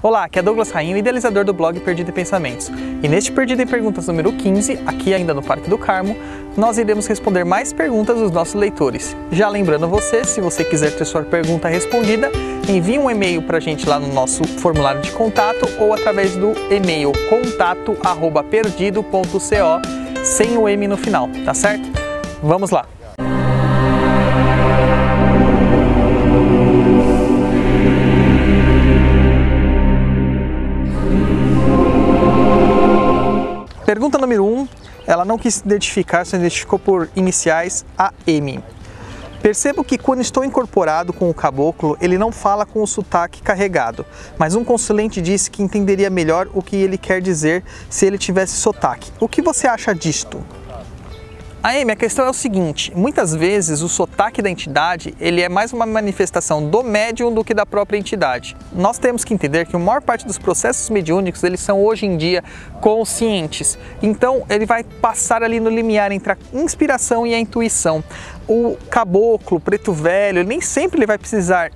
Olá, aqui é Douglas Rainho, idealizador do blog Perdido em Pensamentos. E neste Perdido em Perguntas número 15, aqui ainda no Parque do Carmo, nós iremos responder mais perguntas dos nossos leitores. Já lembrando você, se você quiser ter sua pergunta respondida, envie um e-mail para a gente lá no nosso formulário de contato ou através do e-mail contato@perdido.co, sem o M no final, tá certo? Vamos lá! Pergunta número 1, ela não quis se identificar, se identificou por iniciais AM. Percebo que quando estou incorporado com o caboclo, ele não fala com o sotaque carregado, mas um consulente disse que entenderia melhor o que ele quer dizer se ele tivesse sotaque. O que você acha disto? AM, a questão é o seguinte, muitas vezes o sotaque da entidade ele é mais uma manifestação do médium do que da própria entidade. Nós temos que entender que a maior parte dos processos mediúnicos eles são hoje em dia conscientes. Então ele vai passar ali no limiar entre a inspiração e a intuição. O caboclo, preto velho, nem sempre ele vai precisar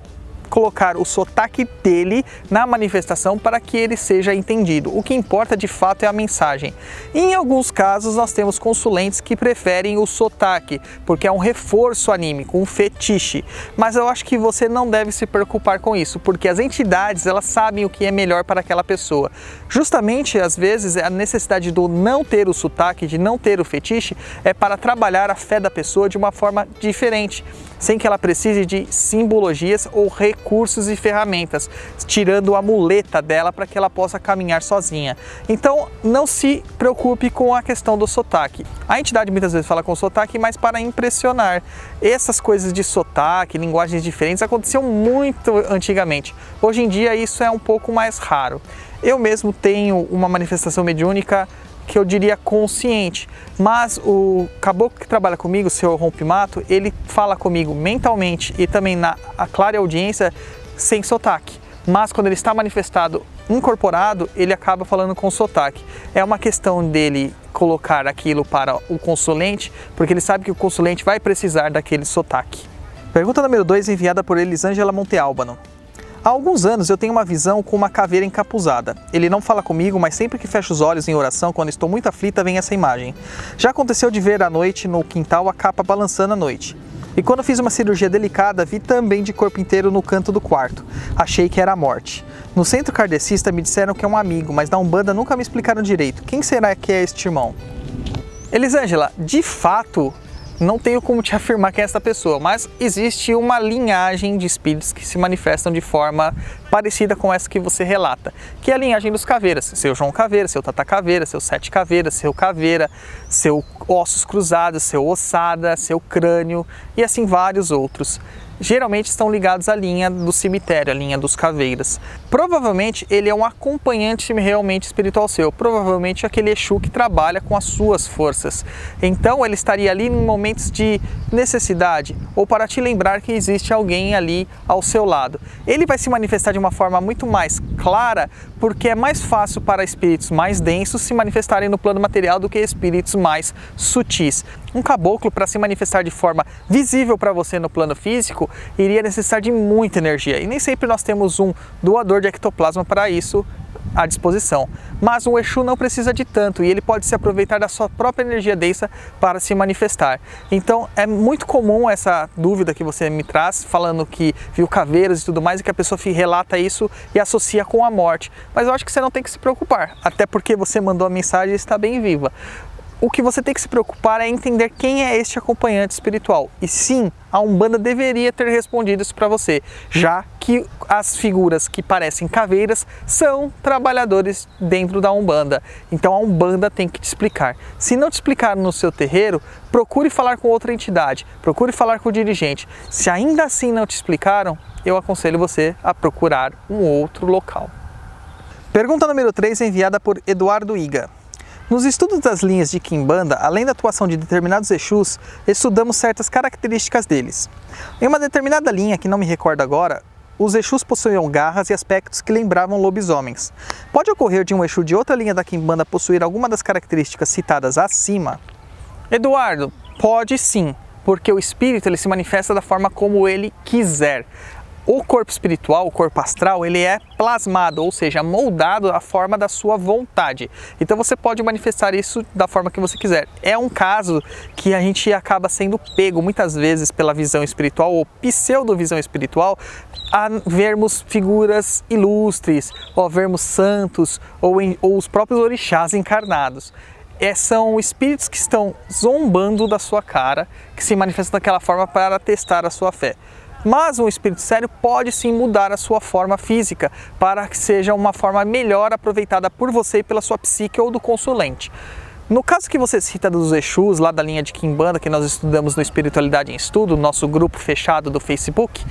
colocar o sotaque dele na manifestação para que ele seja entendido. O que importa de fato é a mensagem. Em alguns casos nós temos consulentes que preferem o sotaque, porque é um reforço anímico, um fetiche. Mas eu acho que você não deve se preocupar com isso, porque as entidades elas sabem o que é melhor para aquela pessoa. Justamente, às vezes, a necessidade do não ter o sotaque, de não ter o fetiche, é para trabalhar a fé da pessoa de uma forma diferente, sem que ela precise de simbologias ou recursos e ferramentas, tirando a muleta dela para que ela possa caminhar sozinha. Então, não se preocupe com a questão do sotaque. A entidade muitas vezes fala com sotaque, mas para impressionar. Essas coisas de sotaque, linguagens diferentes, aconteciam muito antigamente. Hoje em dia, isso é um pouco mais raro. Eu mesmo tenho uma manifestação mediúnica que eu diria consciente, mas o caboclo que trabalha comigo, o senhor Rompimato, ele fala comigo mentalmente e também na clara audiência sem sotaque, mas quando ele está manifestado incorporado, ele acaba falando com sotaque. É uma questão dele colocar aquilo para o consulente, porque ele sabe que o consulente vai precisar daquele sotaque. Pergunta número 2, enviada por Elisângela Montealbano. Há alguns anos eu tenho uma visão com uma caveira encapuzada. Ele não fala comigo, mas sempre que fecho os olhos em oração, quando estou muito aflita, vem essa imagem. Já aconteceu de ver à noite no quintal a capa balançando à noite. E quando fiz uma cirurgia delicada, vi também de corpo inteiro no canto do quarto. Achei que era a morte. No centro kardecista me disseram que é um amigo, mas na Umbanda nunca me explicaram direito. Quem será que é este irmão? Elisângela, de fato, não tenho como te afirmar que é essa pessoa, mas existe uma linhagem de espíritos que se manifestam de forma parecida com essa que você relata, que é a linhagem dos caveiras, seu João Caveira, seu Tata Caveira, seu Sete Caveira, seu Caveira, seu Ossos Cruzados, seu Ossada, seu Crânio e assim vários outros. Geralmente estão ligados à linha do cemitério, à linha dos caveiras. Provavelmente ele é um acompanhante realmente espiritual seu, provavelmente aquele Exu que trabalha com as suas forças. Então ele estaria ali em momentos de necessidade ou para te lembrar que existe alguém ali ao seu lado. Ele vai se manifestar de uma forma muito mais clara porque é mais fácil para espíritos mais densos se manifestarem no plano material do que espíritos mais sutis. Um caboclo, para se manifestar de forma visível para você no plano físico, iria necessitar de muita energia. E nem sempre nós temos um doador de ectoplasma para isso à disposição. Mas um Exu não precisa de tanto e ele pode se aproveitar da sua própria energia densa para se manifestar. Então é muito comum essa dúvida que você me traz, falando que viu caveiras e tudo mais, e que a pessoa relata isso e associa com a morte. Mas eu acho que você não tem que se preocupar, até porque você mandou a mensagem e está bem viva. O que você tem que se preocupar é entender quem é este acompanhante espiritual. E sim, a Umbanda deveria ter respondido isso para você, já que as figuras que parecem caveiras são trabalhadores dentro da Umbanda. Então a Umbanda tem que te explicar. Se não te explicar no seu terreiro, procure falar com outra entidade, procure falar com o dirigente. Se ainda assim não te explicaram, eu aconselho você a procurar um outro local. Pergunta número 3, enviada por Eduardo Iga. Nos estudos das linhas de Quimbanda, além da atuação de determinados Exus, estudamos certas características deles. Em uma determinada linha, que não me recordo agora, os Exus possuíam garras e aspectos que lembravam lobisomens. Pode ocorrer de um Exu de outra linha da Quimbanda possuir alguma das características citadas acima? Eduardo, pode sim, porque o espírito ele se manifesta da forma como ele quiser. O corpo espiritual, o corpo astral, ele é plasmado, ou seja, moldado à forma da sua vontade. Então você pode manifestar isso da forma que você quiser. É um caso que a gente acaba sendo pego muitas vezes pela visão espiritual ou pseudo-visão espiritual a vermos figuras ilustres, ou a vermos santos, ou os próprios orixás encarnados. São espíritos que estão zombando da sua cara, que se manifestam daquela forma para testar a sua fé. Mas um espírito sério pode sim mudar a sua forma física para que seja uma forma melhor aproveitada por você e pela sua psique ou do consulente. No caso que você cita dos Exus, lá da linha de Quimbanda, que nós estudamos no Espiritualidade em Estudo, nosso grupo fechado do Facebook,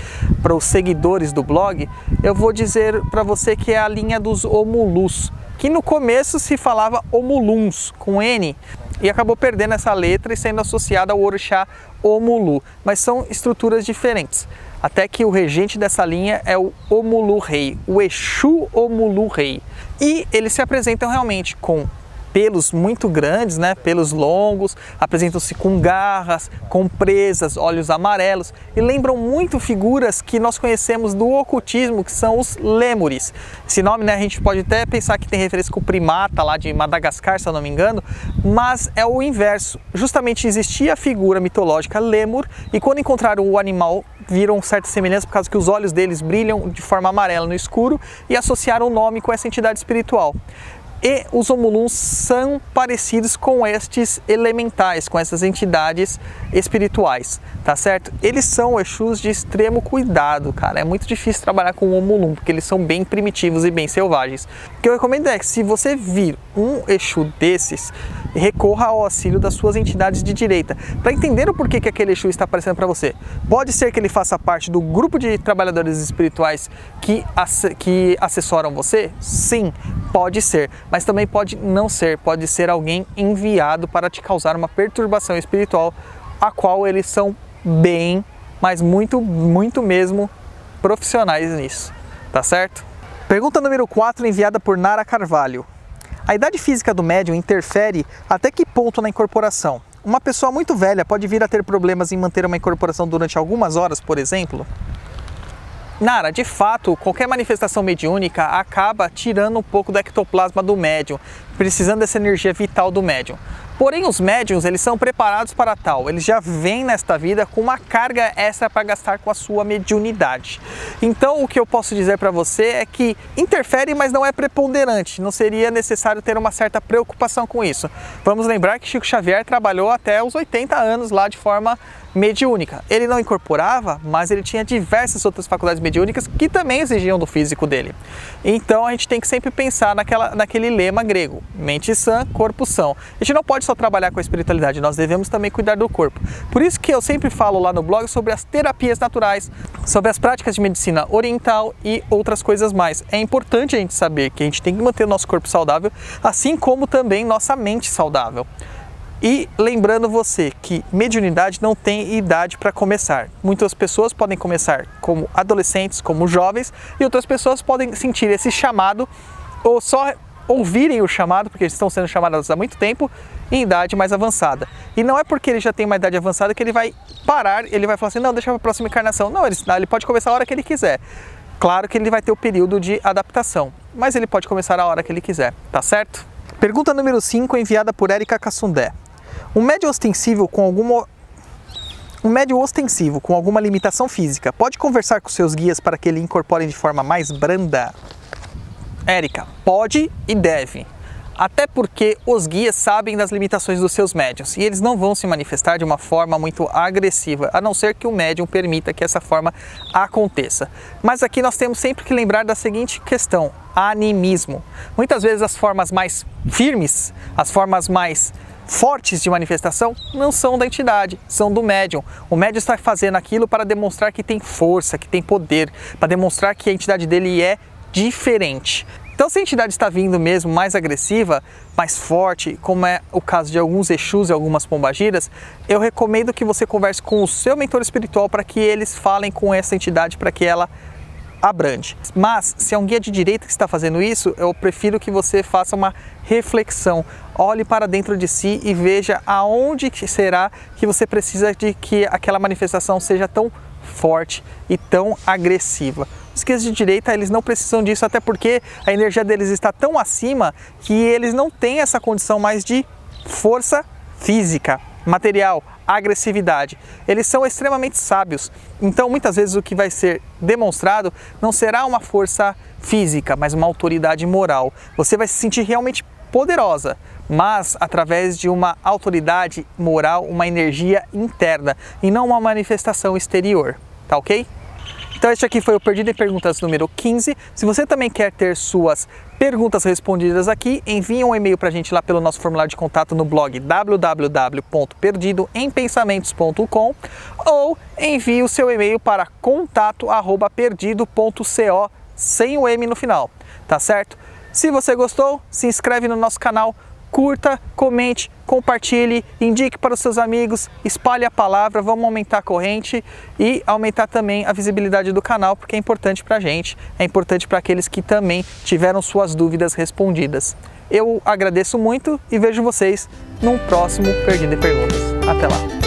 para os seguidores do blog, eu vou dizer para você que é a linha dos Omulus, que no começo se falava Omuluns, com N, e acabou perdendo essa letra e sendo associada ao orixá Omulu, mas são estruturas diferentes. Até que o regente dessa linha é o Omulu Rei, o Exu Omulu Rei. E eles se apresentam realmente com pelos muito grandes, né? Pelos longos, apresentam-se com garras, com presas, olhos amarelos e lembram muito figuras que nós conhecemos do ocultismo, que são os lêmures. Esse nome, né, a gente pode até pensar que tem referência com o primata lá de Madagascar, se eu não me engano, mas é o inverso. Justamente existia a figura mitológica lêmur e quando encontraram o animal viram certa semelhança por causa que os olhos deles brilham de forma amarela no escuro e associaram o nome com essa entidade espiritual. E os Omuluns são parecidos com estes elementais, com essas entidades espirituais, tá certo? Eles são Exus de extremo cuidado, cara. É muito difícil trabalhar com o Omulum, porque eles são bem primitivos e bem selvagens. O que eu recomendo é que se você vir um Exu desses, recorra ao auxílio das suas entidades de direita, para entender o porquê que aquele Exu está aparecendo para você. Pode ser que ele faça parte do grupo de trabalhadores espirituais que assessoram você? Sim, pode ser. Mas também pode não ser, pode ser alguém enviado para te causar uma perturbação espiritual, a qual eles são bem, mas muito mesmo profissionais nisso, tá certo? Pergunta número 4, enviada por Nara Carvalho. A idade física do médium interfere até que ponto na incorporação? Uma pessoa muito velha pode vir a ter problemas em manter uma incorporação durante algumas horas, por exemplo? Nara, de fato, qualquer manifestação mediúnica acaba tirando um pouco do ectoplasma do médium, precisando dessa energia vital do médium. Porém, os médiums, eles são preparados para tal, eles já vêm nesta vida com uma carga extra para gastar com a sua mediunidade. Então, o que eu posso dizer para você é que interfere, mas não é preponderante, não seria necessário ter uma certa preocupação com isso. Vamos lembrar que Chico Xavier trabalhou até os 80 anos lá de forma mediúnica. Ele não incorporava, mas ele tinha diversas outras faculdades mediúnicas que também exigiam do físico dele. Então a gente tem que sempre pensar naquele lema grego, mente sã, corpo são. A gente não pode só trabalhar com a espiritualidade, nós devemos também cuidar do corpo. Por isso que eu sempre falo lá no blog sobre as terapias naturais, sobre as práticas de medicina oriental e outras coisas mais. É importante a gente saber que a gente tem que manter o nosso corpo saudável, assim como também nossa mente saudável. E lembrando você que mediunidade não tem idade para começar. Muitas pessoas podem começar como adolescentes, como jovens, e outras pessoas podem sentir esse chamado ou só ouvirem o chamado, porque eles estão sendo chamados há muito tempo, em idade mais avançada. E não é porque ele já tem uma idade avançada que ele vai parar, ele vai falar assim, não, deixa para a próxima encarnação. Não, ele pode começar a hora que ele quiser. Claro que ele vai ter o período de adaptação, mas ele pode começar a hora que ele quiser, tá certo? Pergunta número 5, enviada por Érica Cassundé. Um médium ostensivo com alguma limitação física pode conversar com seus guias para que ele incorporem de forma mais branda? Érica, pode e deve. Até porque os guias sabem das limitações dos seus médiuns e eles não vão se manifestar de uma forma muito agressiva, a não ser que o médium permita que essa forma aconteça. Mas aqui nós temos sempre que lembrar da seguinte questão, animismo. Muitas vezes as formas mais firmes, as formas mais fortes de manifestação não são da entidade, são do médium. O médium está fazendo aquilo para demonstrar que tem força, que tem poder, para demonstrar que a entidade dele é diferente. Então, se a entidade está vindo mesmo mais agressiva, mais forte, como é o caso de alguns Exus e algumas pombagiras, eu recomendo que você converse com o seu mentor espiritual para que eles falem com essa entidade para que ela abrande. Mas, se é um guia de direita que está fazendo isso, eu prefiro que você faça uma reflexão. Olhe para dentro de si e veja aonde será que você precisa de que aquela manifestação seja tão forte e tão agressiva. Os esquerdos de direita, eles não precisam disso, até porque a energia deles está tão acima que eles não têm essa condição mais de força física, material, agressividade. Eles são extremamente sábios, então muitas vezes o que vai ser demonstrado não será uma força física, mas uma autoridade moral. Você vai se sentir realmente poderosa, mas através de uma autoridade moral, uma energia interna e não uma manifestação exterior, tá ok? Então este aqui foi o Perdido em Perguntas número 15. Se você também quer ter suas perguntas respondidas aqui, envie um e-mail para a gente lá pelo nosso formulário de contato no blog www.perdidoempensamentos.com ou envie o seu e-mail para contato@perdido.co sem o M no final, tá certo? Se você gostou, se inscreve no nosso canal, curta, comente, compartilhe, indique para os seus amigos, espalhe a palavra, vamos aumentar a corrente e aumentar também a visibilidade do canal, porque é importante para a gente, é importante para aqueles que também tiveram suas dúvidas respondidas. Eu agradeço muito e vejo vocês num próximo Perdido em Perguntas. Até lá!